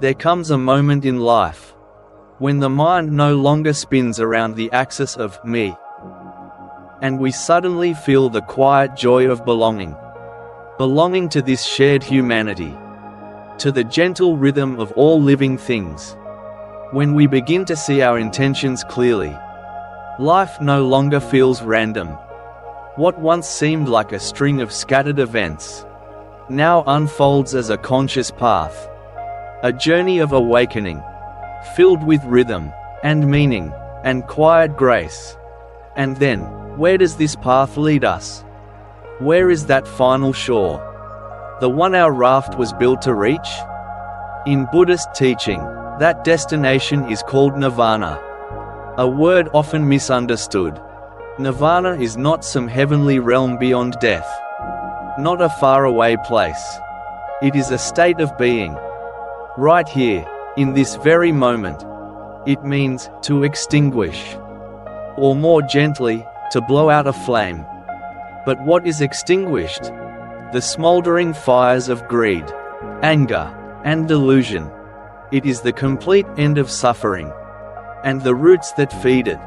There comes a moment in life when the mind no longer spins around the axis of me, and we suddenly feel the quiet joy of belonging. Belonging to this shared humanity, to the gentle rhythm of all living things. When we begin to see our intentions clearly, life no longer feels random. What once seemed like a string of scattered events now unfolds as a conscious path, a journey of awakening, filled with rhythm, and meaning, and quiet grace. And then, where does this path lead us? Where is that final shore? The one our raft was built to reach? In Buddhist teaching, that destination is called nirvana, a word often misunderstood. Nirvana is not some heavenly realm beyond death, not a faraway place. It is a state of being, right here, in this very moment. It means to extinguish, or more gently, to blow out a flame. But what is extinguished? The smoldering fires of greed, anger, and delusion. It is the complete end of suffering, and the roots that feed it.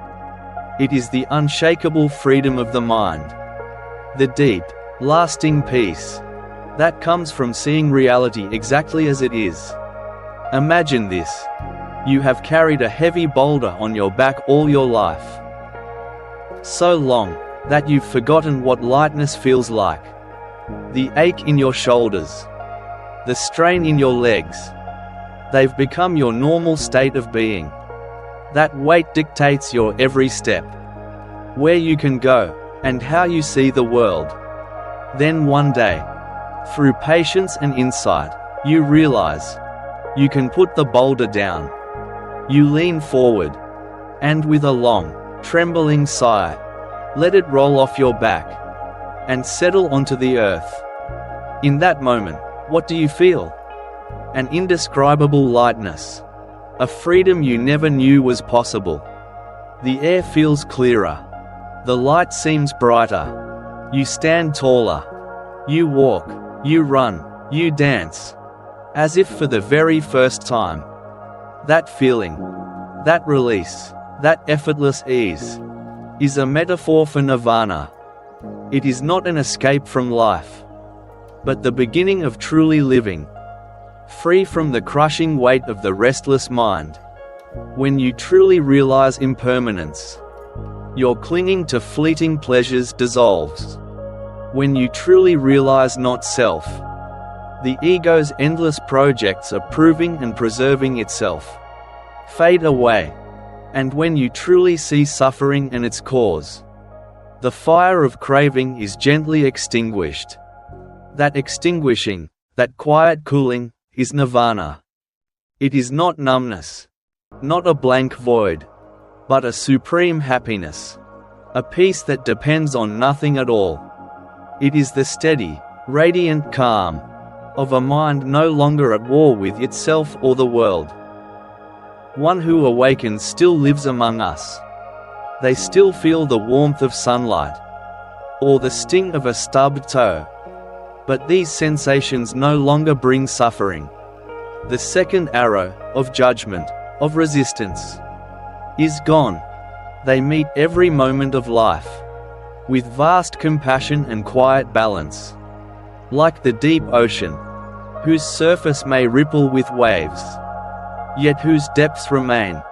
It is the unshakable freedom of the mind, the deep, lasting peace that comes from seeing reality exactly as it is. Imagine this: you have carried a heavy boulder on your back all your life, so long that you've forgotten what lightness feels like. The ache in your shoulders, the strain in your legs, they've become your normal state of being. That weight dictates your every step, where you can go, and how you see the world. Then one day, through patience and insight, you realize you can put the boulder down. You lean forward, and with a long, trembling sigh, let it roll off your back and settle onto the earth. In that moment, what do you feel? An indescribable lightness, a freedom you never knew was possible. The air feels clearer, the light seems brighter. You stand taller, you walk, you run, you dance, as if for the very first time. That feeling, that release, that effortless ease, is a metaphor for nirvana. It is not an escape from life, but the beginning of truly living, free from the crushing weight of the restless mind. When you truly realize impermanence, your clinging to fleeting pleasures dissolves. When you truly realize not self, the ego's endless projects of proving and preserving itself fade away. And when you truly see suffering and its cause, the fire of craving is gently extinguished. That extinguishing, that quiet cooling, is nirvana. It is not numbness, not a blank void, but a supreme happiness, a peace that depends on nothing at all. It is the steady, radiant calm of a mind no longer at war with itself or the world. One who awakens still lives among us. They still feel the warmth of sunlight, or the sting of a stubbed toe. But these sensations no longer bring suffering. The second arrow, of judgment, of resistance, is gone. They meet every moment of life with vast compassion and quiet balance. Like the deep ocean, whose surface may ripple with waves, yet whose depths remain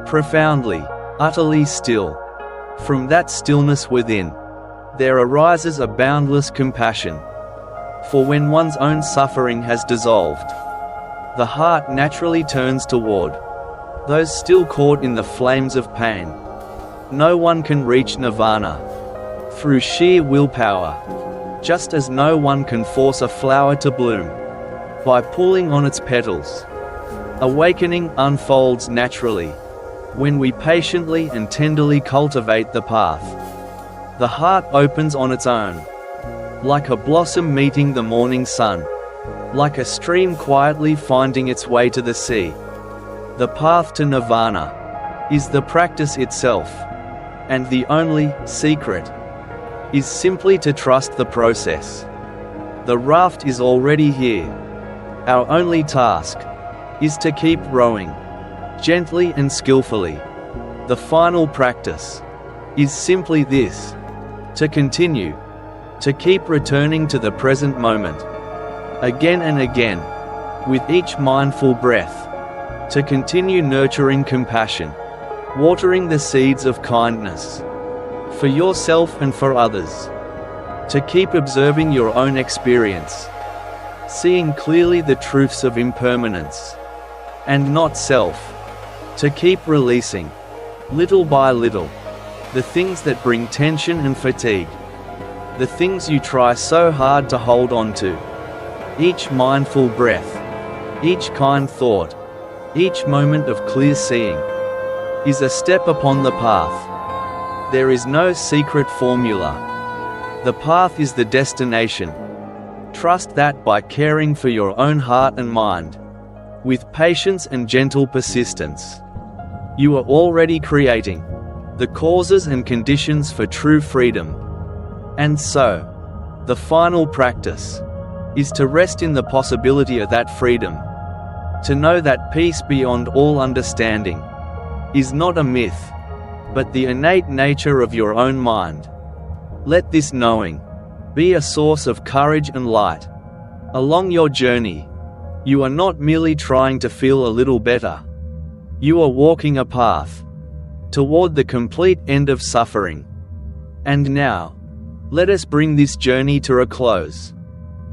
profoundly, utterly still. From that stillness within, there arises a boundless compassion. For when one's own suffering has dissolved, the heart naturally turns toward those still caught in the flames of pain. No one can reach nirvana through sheer willpower, just as no one can force a flower to bloom by pulling on its petals. Awakening unfolds naturally when we patiently and tenderly cultivate the path. The heart opens on its own, like a blossom meeting the morning sun, like a stream quietly finding its way to the sea. The path to nirvana is the practice itself, and the only secret is simply to trust the process. The raft is already here. Our only task is to keep rowing, gently and skillfully. The final practice is simply this: to continue, to keep returning to the present moment, again and again, with each mindful breath, to continue nurturing compassion, watering the seeds of kindness, for yourself and for others, to keep observing your own experience, seeing clearly the truths of impermanence, and not self, to keep releasing, little by little, the things that bring tension and fatigue, the things you try so hard to hold on to. Each mindful breath, each kind thought, each moment of clear seeing, is a step upon the path. There is no secret formula. The path is the destination. Trust that by caring for your own heart and mind, with patience and gentle persistence, you are already creating the causes and conditions for true freedom. And so, the final practice is to rest in the possibility of that freedom, to know that peace beyond all understanding is not a myth, but the innate nature of your own mind. Let this knowing be a source of courage and light. Along your journey, you are not merely trying to feel a little better. You are walking a path toward the complete end of suffering. And now, let us bring this journey to a close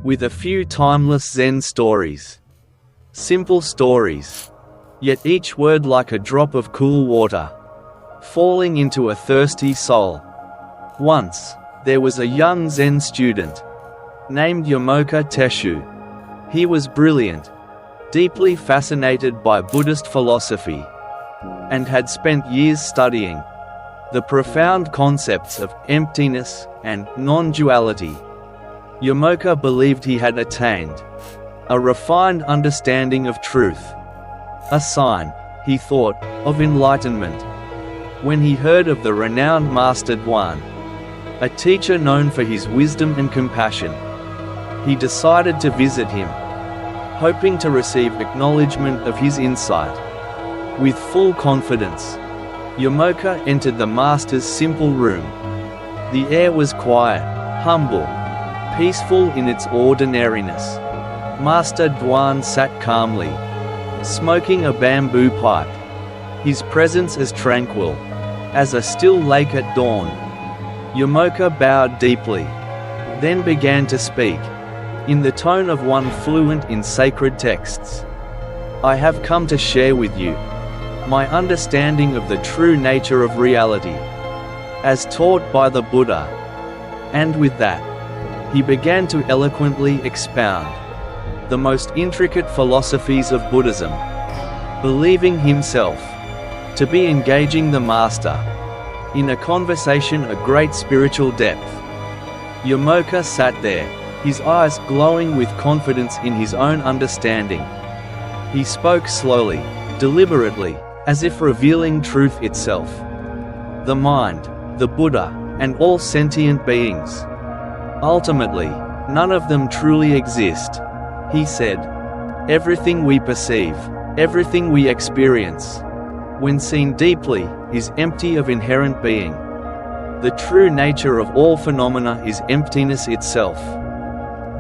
with a few timeless Zen stories. Simple stories, yet each word like a drop of cool water, falling into a thirsty soul. Once, there was a young Zen student named Yamoka Teshu. He was brilliant, deeply fascinated by Buddhist philosophy, and had spent years studying the profound concepts of emptiness and non-duality. Yamoka believed he had attained a refined understanding of truth, a sign, he thought, of enlightenment. When he heard of the renowned Master Dwan, a teacher known for his wisdom and compassion, he decided to visit him, hoping to receive acknowledgement of his insight. With full confidence, Yamoka entered the master's simple room. The air was quiet, humble, peaceful in its ordinariness. Master Dwan sat calmly, smoking a bamboo pipe, his presence as tranquil as a still lake at dawn. Yamoka bowed deeply, then began to speak, in the tone of one fluent in sacred texts. I have come to share with you my understanding of the true nature of reality, as taught by the Buddha. And with that, he began to eloquently expound the most intricate philosophies of Buddhism, believing himself to be engaging the Master in a conversation of great spiritual depth. Yamoka sat there, his eyes glowing with confidence in his own understanding. He spoke slowly, deliberately, as if revealing truth itself. The mind, the Buddha, and all sentient beings. Ultimately, none of them truly exist, he said. Everything we perceive, everything we experience, when seen deeply, is empty of inherent being. The true nature of all phenomena is emptiness itself.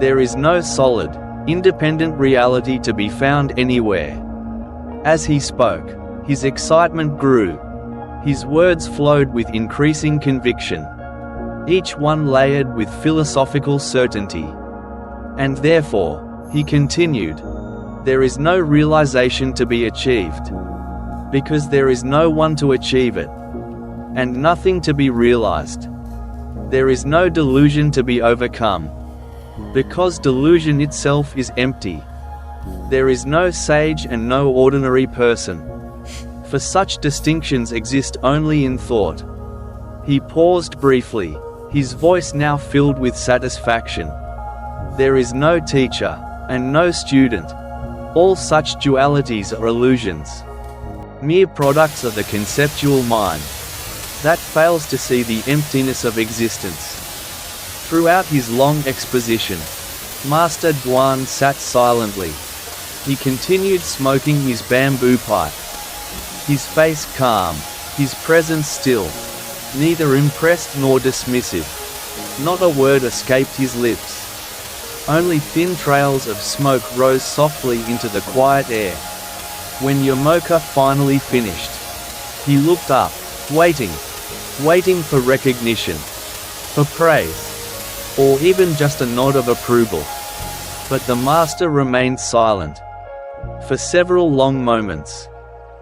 There is no solid, independent reality to be found anywhere. As he spoke, his excitement grew. His words flowed with increasing conviction, each one layered with philosophical certainty. And therefore, he continued, there is no realization to be achieved, because there is no one to achieve it, and nothing to be realized. There is no delusion to be overcome, because delusion itself is empty. There is no sage and no ordinary person, for such distinctions exist only in thought. He paused briefly, his voice now filled with satisfaction. There is no teacher, and no student. All such dualities are illusions, mere products of the conceptual mind, that fails to see the emptiness of existence. Throughout his long exposition, Master Dwan sat silently, He continued smoking his bamboo pipe. His face calm, his presence still, neither impressed nor dismissive. Not a word escaped his lips. Only thin trails of smoke rose softly into the quiet air. When Yomoka finally finished, he looked up, waiting for recognition, for praise, or even just a nod of approval. But the master remained silent. For several long moments,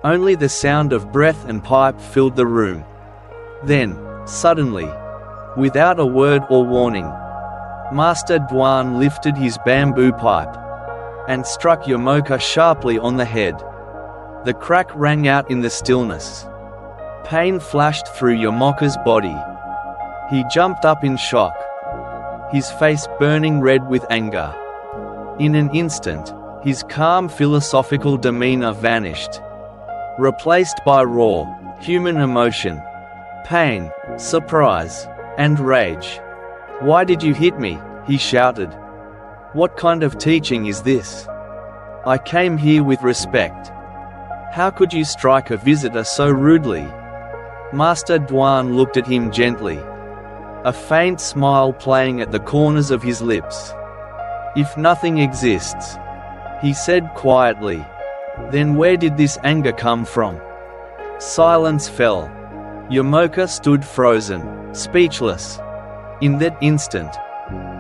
only the sound of breath and pipe filled the room. Then, suddenly, without a word or warning, Master Duan lifted his bamboo pipe and struck Yomoka sharply on the head. The crack rang out in the stillness. Pain flashed through Yomoka's body. He jumped up in shock, his face burning red with anger. In an instant, his calm philosophical demeanor vanished, replaced by raw, human emotion, pain, surprise, and rage. "Why did you hit me?" he shouted. "What kind of teaching is this? I came here with respect. How could you strike a visitor so rudely?" Master Duan looked at him gently, a faint smile playing at the corners of his lips. "If nothing exists," he said quietly, "then where did this anger come from?" Silence fell. Yomoka stood frozen, speechless. In that instant,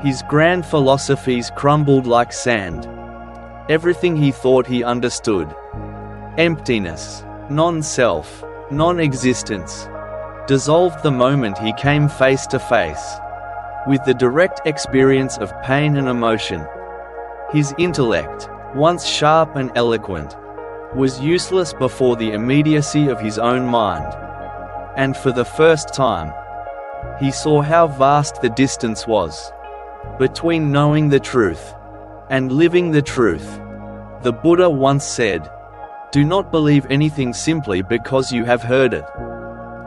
his grand philosophies crumbled like sand. Everything he thought he understood, emptiness, non-self, non-existence, dissolved the moment he came face to face with the direct experience of pain and emotion. His intellect, once sharp and eloquent, was useless before the immediacy of his own mind. And for the first time, he saw how vast the distance was between knowing the truth and living the truth. The Buddha once said, "Do not believe anything simply because you have heard it.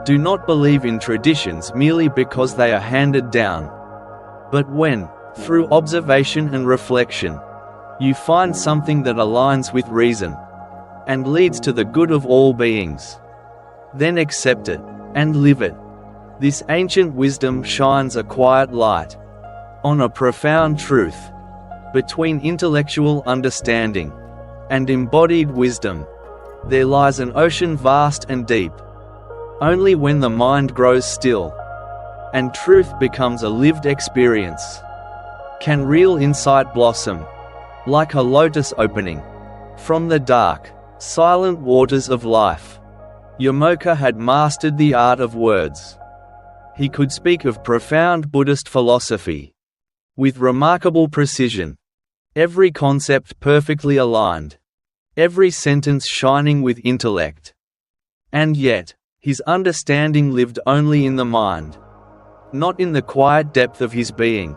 Do not believe in traditions merely because they are handed down. But when, through observation and reflection, you find something that aligns with reason and leads to the good of all beings, then accept it and live it." This ancient wisdom shines a quiet light on a profound truth. Between intellectual understanding and embodied wisdom, there lies an ocean vast and deep. Only when the mind grows still and truth becomes a lived experience can real insight blossom, like a lotus opening from the dark, silent waters of life. Yomoka had mastered the art of words. He could speak of profound Buddhist philosophy with remarkable precision, every concept perfectly aligned, every sentence shining with intellect. And yet, his understanding lived only in the mind, not in the quiet depth of his being.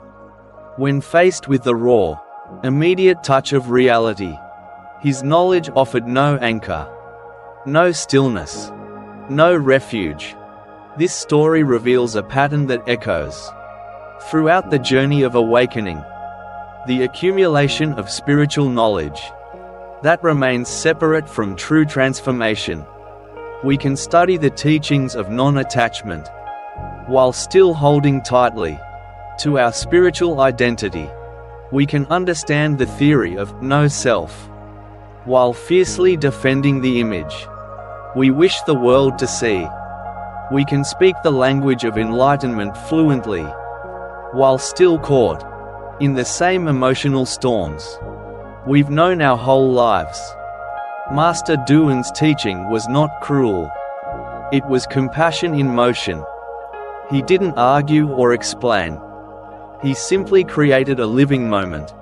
When faced with the raw, immediate touch of reality, his knowledge offered no anchor, no stillness, no refuge. This story reveals a pattern that echoes throughout the journey of awakening, the accumulation of spiritual knowledge that remains separate from true transformation. We can study the teachings of non-attachment while still holding tightly to our spiritual identity. We can understand the theory of no self while fiercely defending the image we wish the world to see. We can speak the language of enlightenment fluently while still caught in the same emotional storms we've known our whole lives. Master Duan's teaching was not cruel. It was compassion in motion. He didn't argue or explain. He simply created a living moment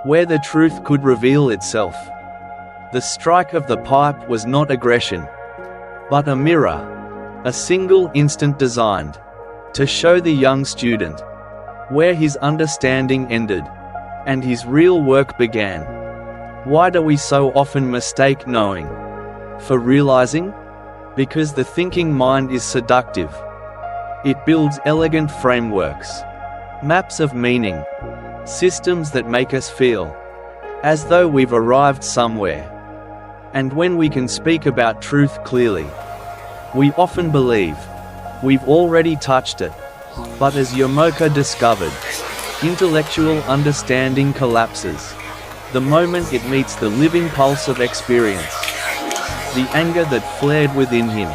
where the truth could reveal itself. The strike of the pipe was not aggression, but a mirror, a single instant designed to show the young student where his understanding ended and his real work began. Why do we so often mistake knowing for realizing? Because the thinking mind is seductive. It builds elegant frameworks, maps of meaning, systems that make us feel as though we've arrived somewhere. And when we can speak about truth clearly, we often believe we've already touched it. But as Yomoka discovered, intellectual understanding collapses the moment it meets the living pulse of experience. The anger that flared within him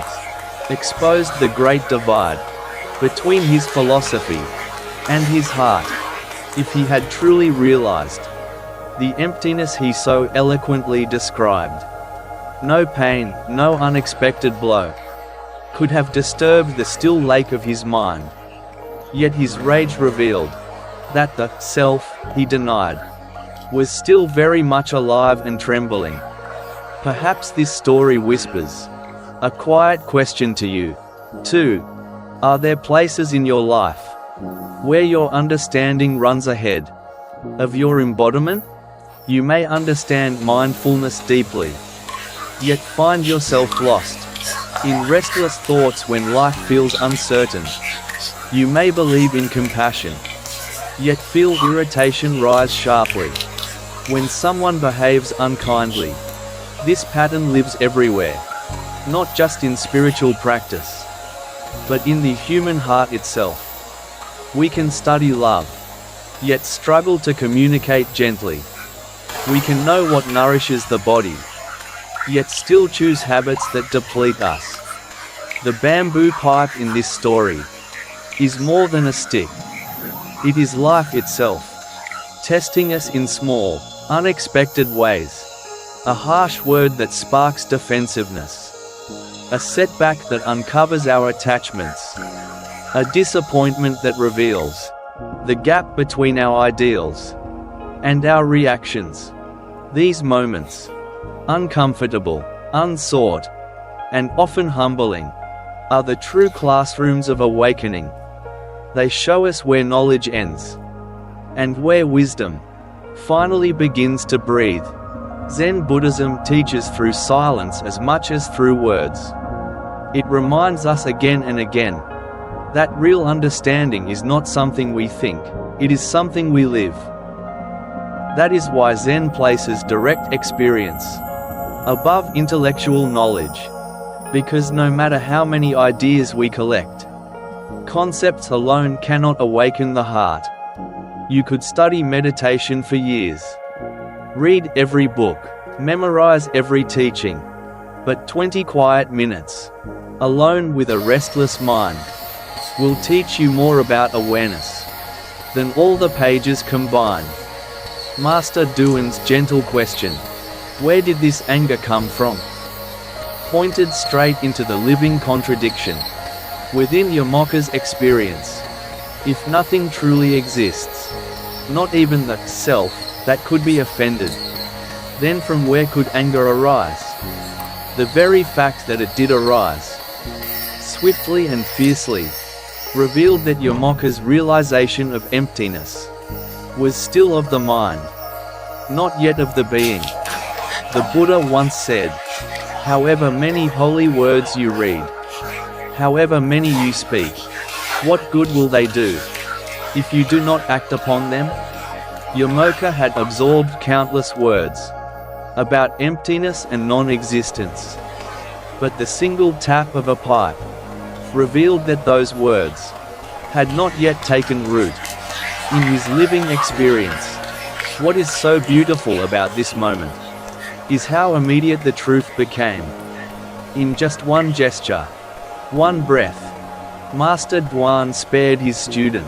exposed the great divide between his philosophy and his heart. If he had truly realized the emptiness he so eloquently described, no pain, no unexpected blow could have disturbed the still lake of his mind. Yet his rage revealed that the self he denied was still very much alive and trembling. Perhaps this story whispers a quiet question to you, too. Are there places in your life where your understanding runs ahead of your embodiment? You may understand mindfulness deeply, yet find yourself lost in restless thoughts when life feels uncertain. You may believe in compassion, yet feel irritation rise sharply when someone behaves unkindly. This pattern lives everywhere, not just in spiritual practice, but in the human heart itself. We can study love, yet struggle to communicate gently. We can know what nourishes the body, yet still choose habits that deplete us. The bamboo pipe in this story is more than a stick. It is life itself, testing us in small, unexpected ways. A harsh word that sparks defensiveness, a setback that uncovers our attachments, a disappointment that reveals the gap between our ideals and our reactions. These moments, uncomfortable, unsought, and often humbling, are the true classrooms of awakening. They show us where knowledge ends and where wisdom finally begins to breathe. Zen Buddhism teaches through silence as much as through words. It reminds us again and again that real understanding is not something we think, it is something we live. That is why Zen places direct experience above intellectual knowledge, because no matter how many ideas we collect, concepts alone cannot awaken the heart. You could study meditation for years, read every book, memorize every teaching, but 20 quiet minutes, alone with a restless mind, will teach you more about awareness than all the pages combined. Master Duan's gentle question, "Where did this anger come from?" pointed straight into the living contradiction within Yomoka's experience. If nothing truly exists, not even the self that could be offended, then from where could anger arise? The very fact that it did arise, swiftly and fiercely, revealed that Yomoka's realization of emptiness was still of the mind, not yet of the being. The Buddha once said, "However many holy words you read, however many you speak, what good will they do if you do not act upon them?" Yomoka had absorbed countless words about emptiness and non-existence, but the single tap of a pipe revealed that those words had not yet taken root in his living experience. What is so beautiful about this moment is how immediate the truth became. In just one gesture, one breath, Master Duan spared his student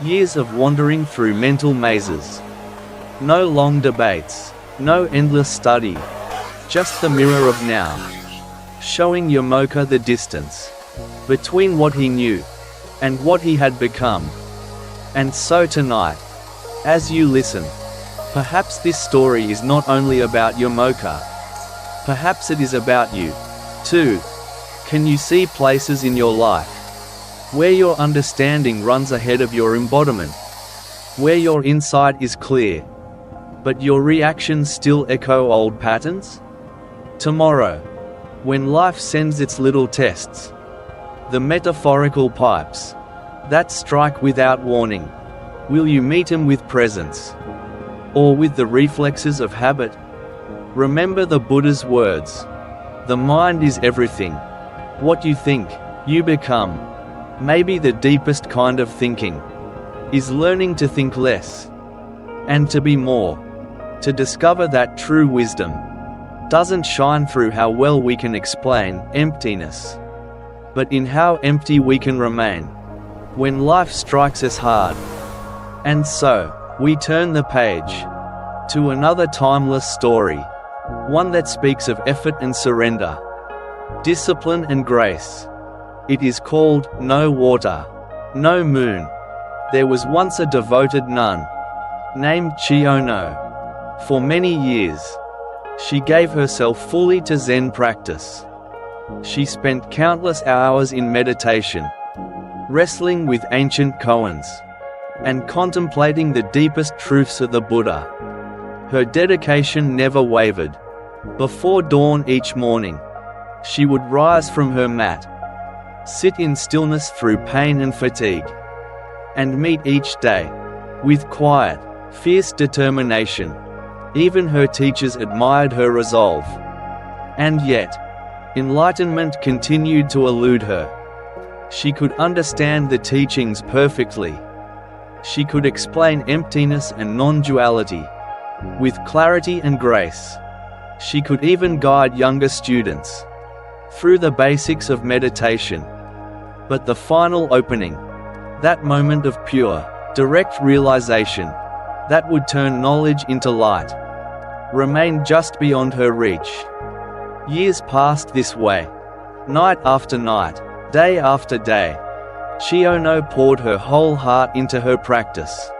years of wandering through mental mazes. No long debates, no endless study, just the mirror of now, showing Yomoka the distance between what he knew and what he had become. And so tonight, as you listen, perhaps this story is not only about Yomoka, perhaps it is about you, too. Can you see places in your life where your understanding runs ahead of your embodiment, where your insight is clear, but your reactions still echo old patterns? Tomorrow, when life sends its little tests, the metaphorical pipes that strike without warning, will you meet them with presence? or with the reflexes of habit. Remember the Buddha's words. The mind is everything. What you think, you become. Maybe the deepest kind of thinking is learning to think less and to be more. To discover that true wisdom doesn't shine through how well we can explain emptiness, but in how empty we can remain when life strikes us hard. And so, we turn the page to another timeless story, one that speaks of effort and surrender, discipline and grace. It is called No Water, No Moon. There was once a devoted nun named Chiono. For many years, she gave herself fully to Zen practice. She spent countless hours in meditation, wrestling with ancient koans, and contemplating the deepest truths of the Buddha. Her dedication never wavered. Before dawn each morning, she would rise from her mat, sit in stillness through pain and fatigue, and meet each day with quiet, fierce determination. Even her teachers admired her resolve. And yet, enlightenment continued to elude her. She could understand the teachings perfectly. She could explain emptiness and non-duality with clarity and grace. She could even guide younger students through the basics of meditation. But the final opening, that moment of pure, direct realization that would turn knowledge into light, remained just beyond her reach. Years passed this way. Night after night, day after day, Chiono poured her whole heart into her practice.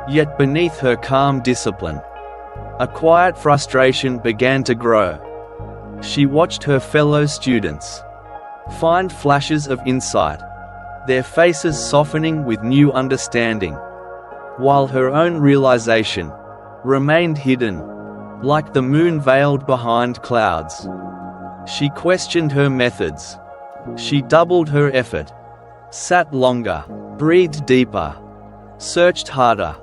Yet beneath her calm discipline, a quiet frustration began to grow. She watched her fellow students find flashes of insight, their faces softening with new understanding, while her own realization remained hidden, like the moon veiled behind clouds. She questioned her methods. She doubled her effort, sat longer, breathed deeper, searched harder.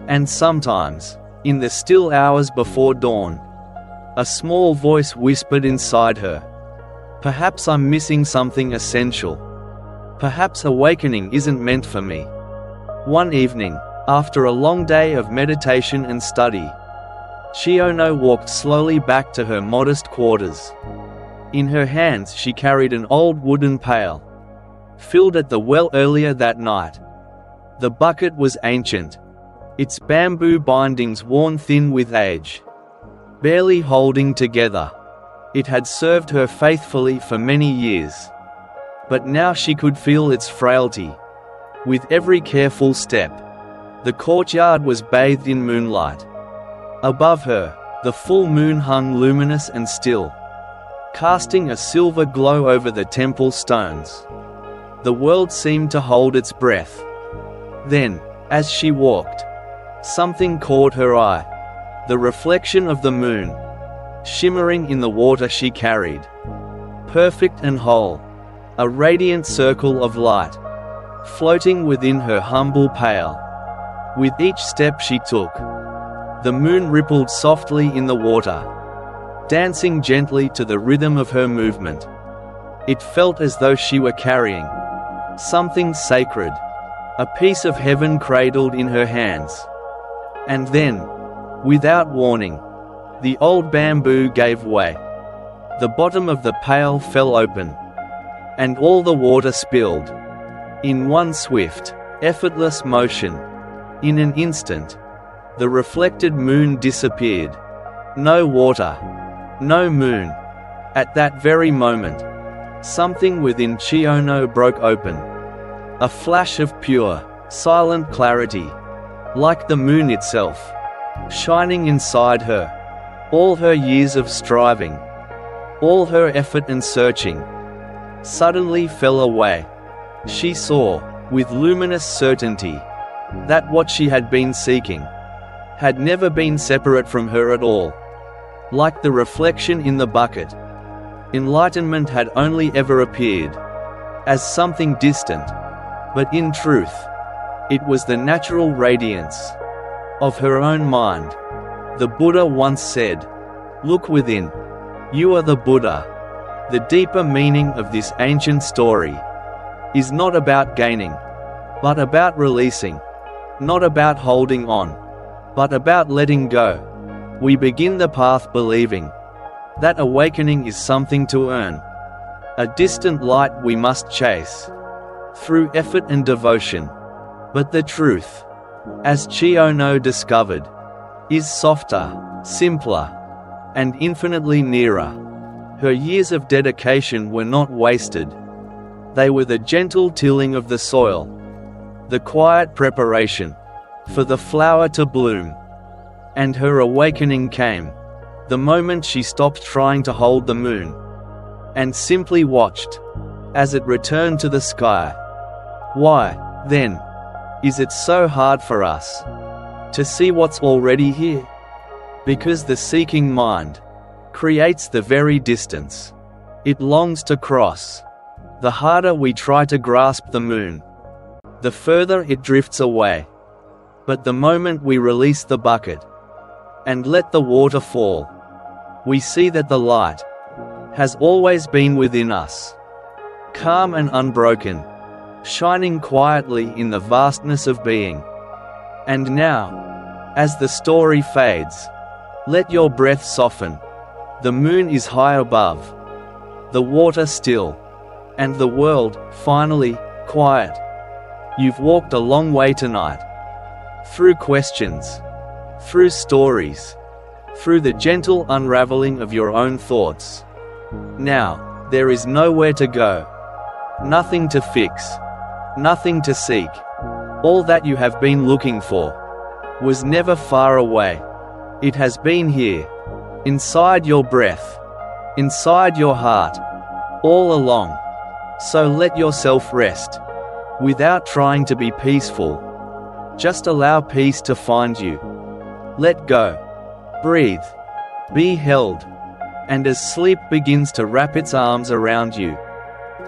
And sometimes, in the still hours before dawn, a small voice whispered inside her, "Perhaps I'm missing something essential. Perhaps awakening isn't meant for me." One evening, after a long day of meditation and study, Chiono walked slowly back to her modest quarters. In her hands she carried an old wooden pail, filled at the well earlier that night. The bucket was ancient, its bamboo bindings worn thin with age, barely holding together. It had served her faithfully for many years, but now she could feel its frailty. With every careful step, the courtyard was bathed in moonlight. Above her, the full moon hung luminous and still, casting a silver glow over the temple stones. The world seemed to hold its breath. Then, as she walked, something caught her eye. The reflection of the moon, shimmering in the water she carried. Perfect and whole, a radiant circle of light, floating within her humble pail. With each step she took, the moon rippled softly in the water, dancing gently to the rhythm of her movement. It felt as though she were carrying something sacred, a piece of heaven cradled in her hands. And then, without warning, the old bamboo gave way. The bottom of the pail fell open, and all the water spilled. In one swift, effortless motion, in an instant, the reflected moon disappeared. No water, no moon. At that very moment, something within Chiono broke open. A flash of pure, silent clarity, like the moon itself, shining inside her. All her years of striving, all her effort and searching, suddenly fell away. She saw, with luminous certainty, that what she had been seeking had never been separate from her at all. Like the reflection in the bucket, enlightenment had only ever appeared as something distant, but in truth, it was the natural radiance of her own mind. The Buddha once said, "Look within. You are the Buddha." The deeper meaning of this ancient story is not about gaining, but about releasing. Not about holding on, but about letting go. We begin the path believing that awakening is something to earn, a distant light we must chase through effort and devotion. But the truth, as Chiono discovered, is softer, simpler, and infinitely nearer. Her years of dedication were not wasted. They were the gentle tilling of the soil, the quiet preparation for the flower to bloom. And her awakening came the moment she stopped trying to hold the moon and simply watched as it returned to the sky. Why, then, is it so hard for us to see what's already here? Because the seeking mind creates the very distance it longs to cross. The harder we try to grasp the moon, the further it drifts away. But the moment we release the bucket and let the water fall, we see that the light has always been within us, calm and unbroken, shining quietly in the vastness of being. And now, as the story fades, let your breath soften. The moon is high above, the water still, and the world, finally, quiet. You've walked a long way tonight, through questions, through stories, through the gentle unraveling of your own thoughts. Now, there is nowhere to go, nothing to fix, nothing to seek. All that you have been looking for was never far away. It has been here, inside your breath, inside your heart, all along. So let yourself rest, without trying to be peaceful. Just allow peace to find you. Let go. Breathe. Be held. And as sleep begins to wrap its arms around you,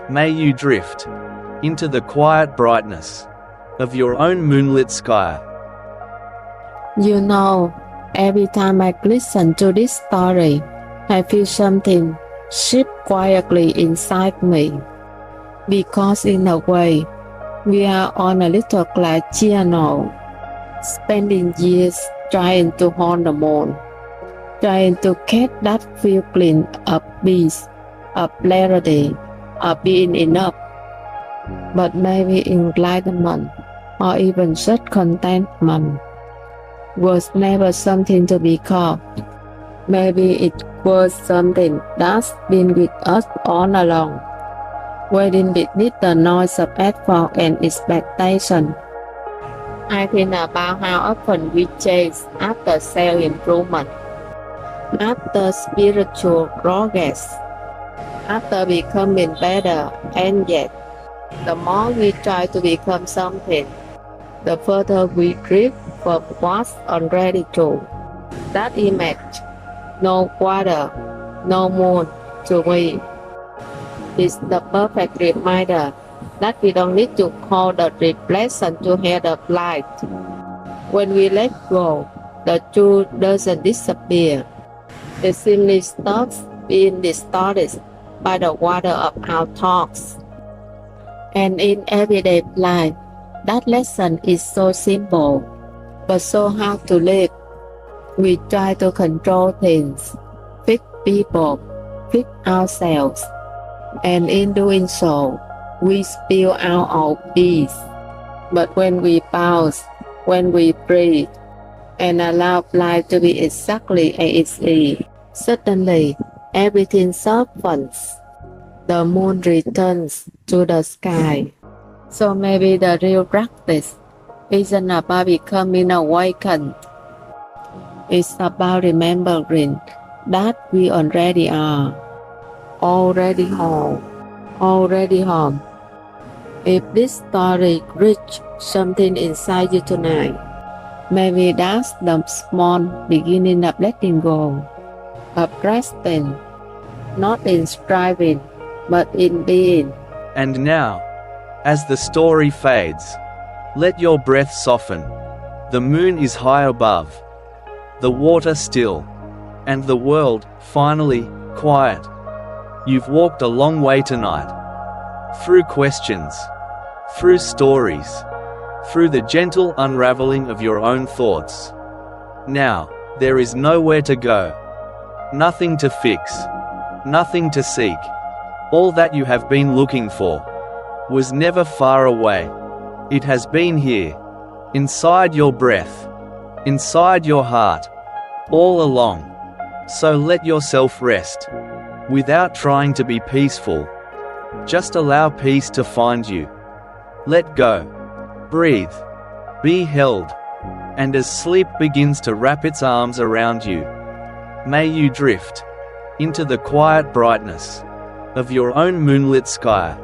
may you drift into the quiet brightness of your own moonlit sky. You know, every time I listen to this story, I feel something shift quietly inside me. Because in a way, we are on a little glacial, spending years trying to hold the moon, trying to get that feeling of peace, of clarity, of being enough. But maybe enlightenment, or even just contentment, was never something to be caught. Maybe it was something that's been with us all along, waiting beneath the noise of effort and expectation. I think about how often we chase after self-improvement, after spiritual progress, after becoming better, and yet, the more we try to become something, the further we drift from what's already true. That image, no water, no moon, to me, is the perfect reminder that we don't need to call the reflection to head of light. When we let go, the truth doesn't disappear. It simply stops being distorted by the water of our thoughts. And in everyday life, that lesson is so simple, but so hard to live. We try to control things, fix people, fix ourselves, and in doing so, we spill out our peace. But when we pause, when we breathe, and allow life to be exactly as it is, suddenly everything softens. The moon returns to the sky. So maybe the real practice isn't about becoming awakened. It's about remembering that we already are, already whole, already home. If this story reached something inside you tonight, maybe that's the small beginning of letting go, of resting, not in striving, but in being. And now, as the story fades, let your breath soften. The moon is high above, the water still, and the world, finally, quiet. You've walked a long way tonight. Through questions, through stories, through the gentle unraveling of your own thoughts. Now, there is nowhere to go. Nothing to fix. Nothing to seek. All that you have been looking for was never far away. It has been here, inside your breath, inside your heart, all along. So let yourself rest, without trying to be peaceful. Just allow peace to find you. Let go. Breathe. Be held. And as sleep begins to wrap its arms around you, may you drift into the quiet brightness of your own moonlit sky.